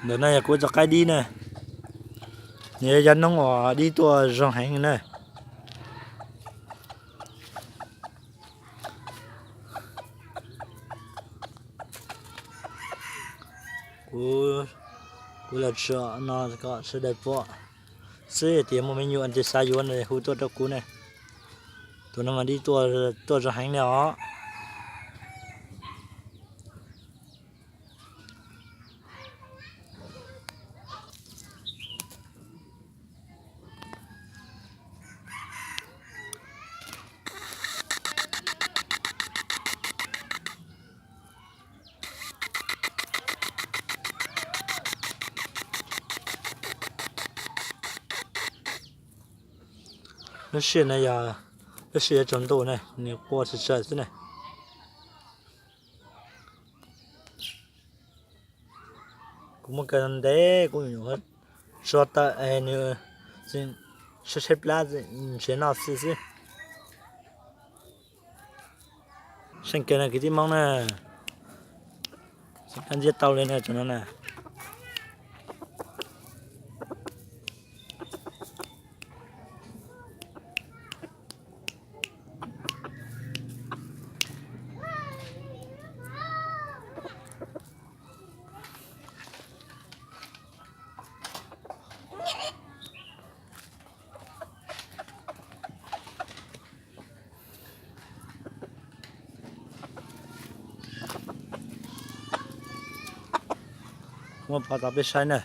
Đợt này cô cho cái đi nè, nhớ dân nó ngỏ đi tua rong hành này. Cô là sợ nó có sẽ đẹp vợ, sẽ tiền mà mình nhiều anh chỉ sai nhiều này hú tua cho cô này, tụi nó mà đi tua rong hành này ó. Nó xuyên này giờ nó xuyên trong tổ này, nếu qua sẽ sợ thế này. Cũng một cái đấy cũng nhiều hết, so ta nữa xin sẽ xếp lá sẽ nào xí xí. Xem cái này cái gì mong nè, ăn giết tàu lên này cho nó nè. Một phát tập sai nè,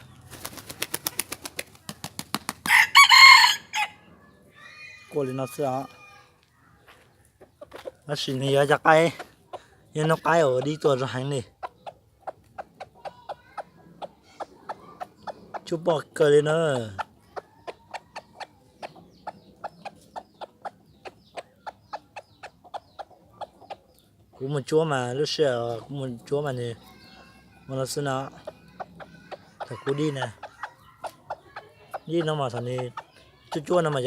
cô lên nó sợ, nó xin thì ở giặc ai, nhưng nó cái ở đi tuần rồi hành này, chú bỏ cờ lên nữa, cũng một chỗ mà lúc xưa cũng một chỗ mà này, mà nó xin nó, thật cô đi nè, đi nó mà thằng này, chú nó mà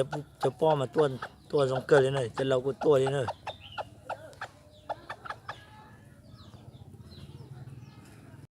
จะป้อมาตัวรองเกลือเลยเนี่ยจะเราก็ตัวเลยเนี่ย